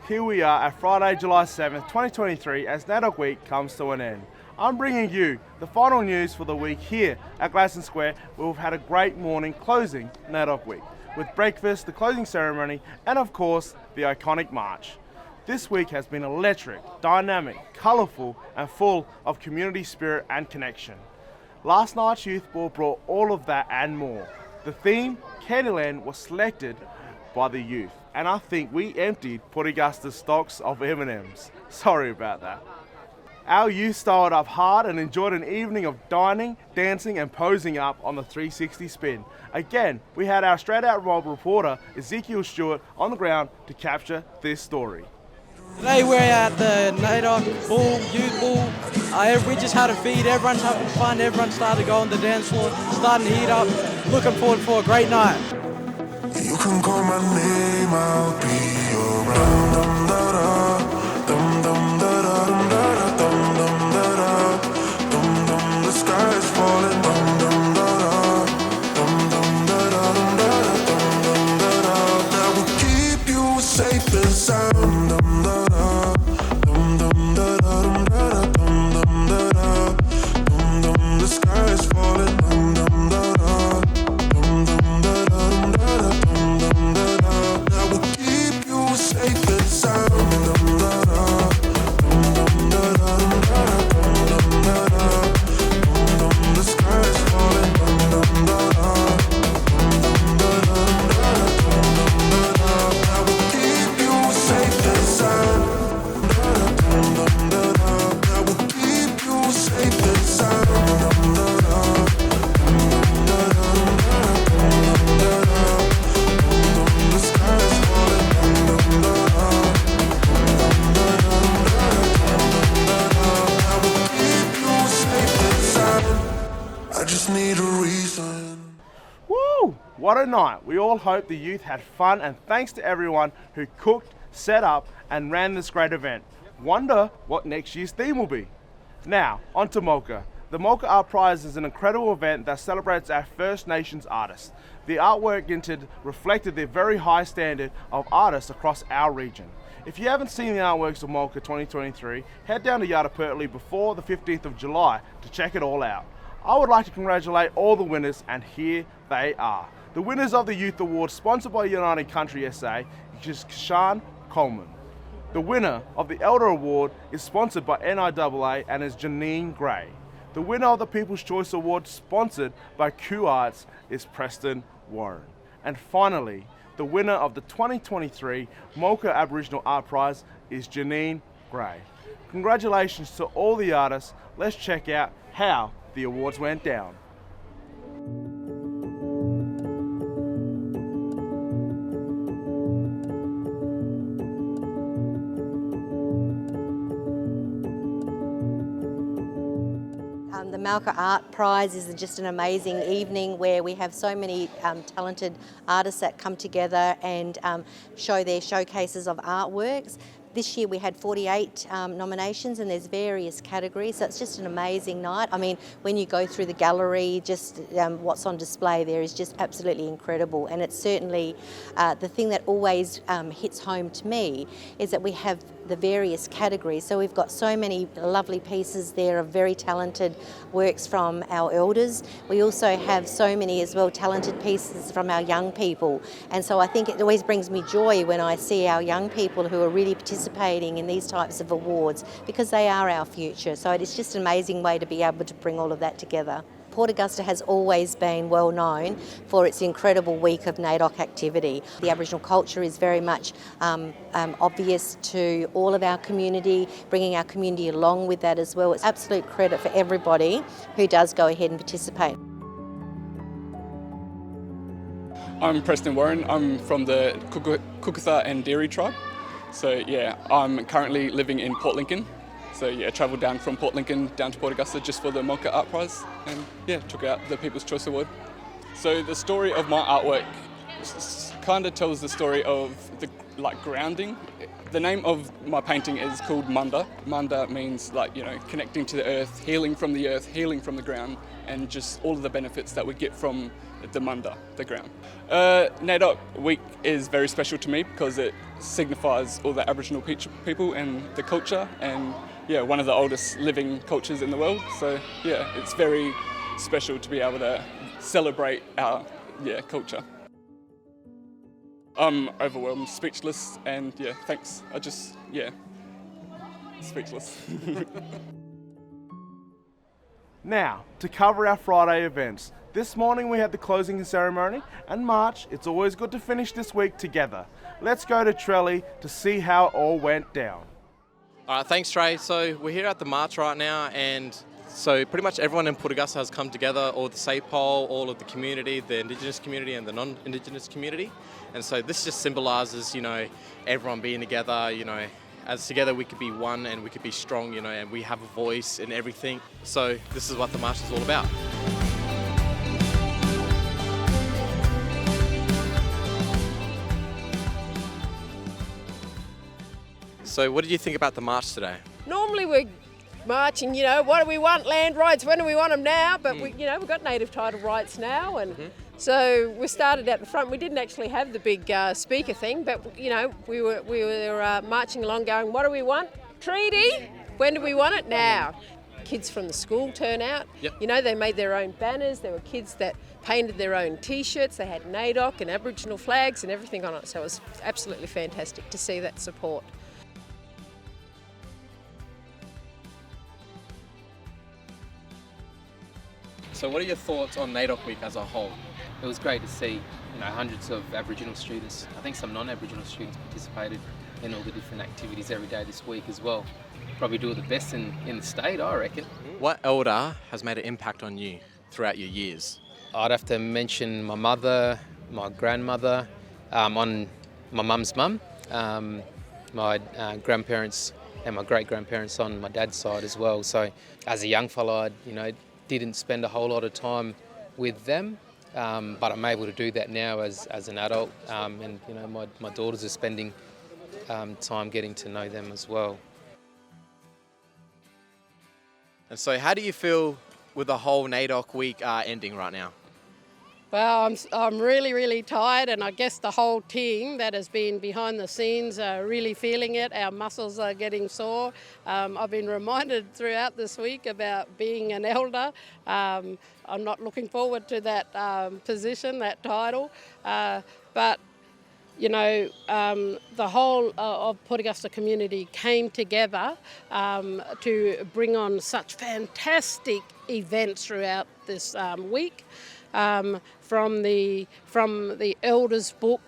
here we are at Friday, July 7th, 2023 as NAIDOC week comes to an end. I'm bringing you the final news for the week here at Gladstone Square, where we've had a great morning closing NAIDOC week, with breakfast, the closing ceremony, and of course, the iconic march. This week has been electric, dynamic, colourful, and full of community spirit and connection. Last night's Youth Ball brought all of that and more. The theme, Candyland, was selected by the youth, and I think we emptied Port Augusta's stocks of M&Ms. Sorry about that. Our youth styled up hard and enjoyed an evening of dining, dancing and posing up on the 360 spin. Again, we had our straight out mob reporter EZEKIEL Stewart on the ground to capture this story. Today we're at the NAIDOC Ball, Youth Ball. We just had a feed, everyone's having fun, everyone started to go on the dance floor, starting to heat up. Looking forward for a great night. You can call my name, I'll be around. Dum da da, dum dum da da, dum da da, dum dum da da, dum dum. The sky is falling, dum dum da da, dum dum da da, dum da da, dum dum da da. That will keep you safe and sound. Dum da da, dum dum da da, dum da da, dum dum da da, dum dum. The sky is falling, dum dum da da, dum dum da da, dum da da. That will keep you safe and sound. Dum da da, dum da da, dum da da, dum da da, dum dum. The sky is falling. Dum dum da da, dum da da, dum da da. That will keep you safe and sound. Dum dum da da, that will keep you safe and sound. Dum da da, dum da da, dum da da. The sky is falling, dum da da, dum da da, I will keep you safe and sound. I just need a reason. Woo! What a night. We all hope the youth had fun, and thanks to everyone who cooked, set up and ran this great event. Wonder what next year's theme will be. Now, on to Mocha. The Mocha Art Prize is an incredible event that celebrates our First Nations artists. The artwork entered reflected the very high standard of artists across our region. If you haven't seen the artworks of Mocha 2023, head down to Ngatokorua before the 15th of July to check it all out. I would like to congratulate all the winners, and here they are. The winners of the Youth Award, sponsored by United Country SA, is Sean Coleman. The winner of the Elder Award is sponsored by NIAA and is Janine Gray. The winner of the People's Choice Award, sponsored by Q Arts, is Preston Warren. And finally, the winner of the 2023 Mocha Aboriginal Art Prize is Janine Gray. Congratulations to all the artists. Let's check out how the awards went down. The Malka Art Prize is just an amazing evening where we have so many talented artists that come together and show their showcases of artworks. This year we had 48 nominations, and there's various categories, so it's just an amazing night. I mean, when you go through the gallery, just what's on display there is just absolutely incredible, and it's certainly the thing that always hits home to me is that we have the various categories. So we've got so many lovely pieces there of very talented works from our elders. We also have so many as well talented pieces from our young people, and so I think it always brings me joy when I see our young people who are really participating in these types of awards, because they are our future. So it's just an amazing way to be able to bring all of that together. Port Augusta has always been well known for its incredible week of NAIDOC activity. The Aboriginal culture is very much obvious to all of our community, bringing our community along with that as well. It's absolute credit for everybody who does go ahead and participate. I'm Preston Warren. I'm from the Kukatha and Dairy tribe. So yeah, I'm currently living in Port Lincoln. So yeah, travelled down from Port Lincoln down to Port Augusta just for the Mocha Art Prize, and yeah, took out the People's Choice Award. So the story of my artwork kind of tells the story of the grounding The name of my painting is called Munda. Munda means connecting to the earth, healing from the ground, and just all of the benefits that we get from the Munda, the ground. NAIDOC week is very special to me because it signifies all the Aboriginal people and the culture, and one of the oldest living cultures in the world. So it's very special to be able to celebrate our culture. I'm overwhelmed, speechless, and thanks. Speechless. Now, to cover our Friday events. This morning we had the closing ceremony, and March, it's always good to finish this week together. Let's go to Trelly to see how it all went down. All right, thanks Trey. So we're here at the march right now, and so pretty much everyone in Port Augusta has come together, all the SAPOL, all of the community, the Indigenous community and the non-Indigenous community. And so this just symbolises, everyone being together, as together we could be one and we could be strong, and we have a voice in everything. So this is what the march is all about. So what did you think about the march today? Normally we're marching, what do we want? Land rights, when do we want them now? But we've got native title rights now, and so we started at the front. We didn't actually have the big speaker thing, but we were marching along going, what do we want? Treaty, when do we want it? Now. Kids from the school turn out. Yep. They made their own banners. There were kids that painted their own T-shirts. They had NAIDOC and Aboriginal flags and everything on it. So it was absolutely fantastic to see that support. So what are your thoughts on NAIDOC week as a whole? It was great to see, hundreds of Aboriginal students. I think some non-Aboriginal students participated in all the different activities every day this week as well. Probably do it the best in the state, I reckon. What elder has made an impact on you throughout your years? I'd have to mention my mother, my grandmother, on my mum's mum, my grandparents and my great-grandparents on my dad's side as well. So as a young fella, I didn't spend a whole lot of time with them, but I'm able to do that now as an adult, and my daughters are spending time getting to know them as well. And so how do you feel with the whole NAIDOC week ending right now? Well, I'm really, really tired, and I guess the whole team that has been behind the scenes are really feeling it. Our muscles are getting sore. I've been reminded throughout this week about being an elder. I'm not looking forward to that position, that title, but the whole of Port Augusta community came together to bring on such fantastic events throughout this week. From the Elders book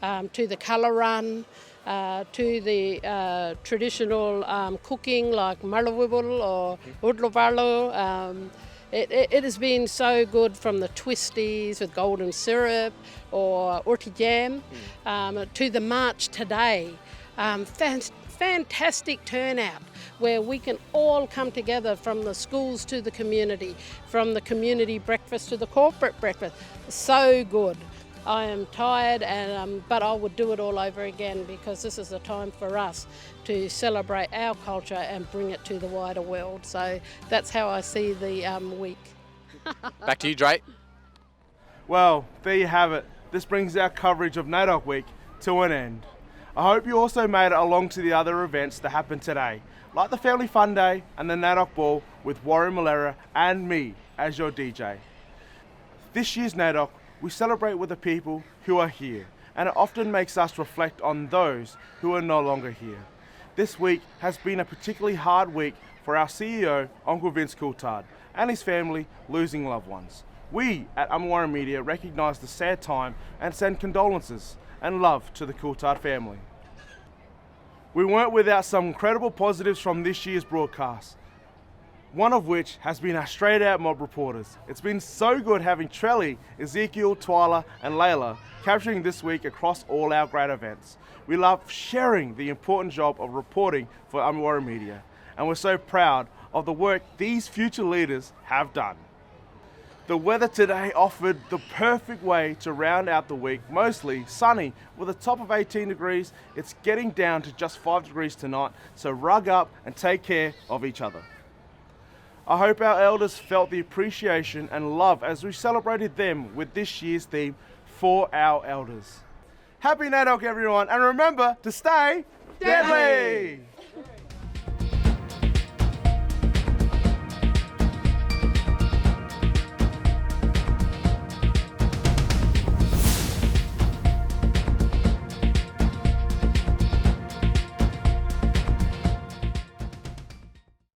to the colour run to the traditional cooking like marrawibble or udlabarlo. It has been so good, from the twisties with golden syrup or orty jam to the march today. Fantastic turnout where we can all come together, from the schools to the community, from the community breakfast to the corporate breakfast. So good. I am tired, but I would do it all over again, because this is a time for us to celebrate our culture and bring it to the wider world. So that's how I see the week. Back to you, Drake. Well, there you have it. This brings our coverage of NAIDOC week to an end. I hope you also made it along to the other events that happened today, like the Family Fun Day and the NAIDOC Ball with Warren Malera and me as your DJ. This year's NAIDOC, we celebrate with the people who are here, and it often makes us reflect on those who are no longer here. This week has been a particularly hard week for our CEO, Uncle Vince Coulthard, and his family losing loved ones. We at Umeewarra Media recognise the sad time and send condolences and love to the Coulthard family. We weren't without some incredible positives from this year's broadcast, one of which has been our straight out mob reporters. It's been so good having Trelly, EZEKIEL, Twyla and Layla capturing this week across all our great events. We love sharing the important job of reporting for Umeewarra Media, and we're so proud of the work these future leaders have done. The weather today offered the perfect way to round out the week, mostly sunny with a top of 18 degrees. It's getting down to just 5 degrees tonight, so rug up and take care of each other. I hope our elders felt the appreciation and love as we celebrated them with this year's theme, For Our Elders. Happy NAIDOC everyone, and remember to stay deadly!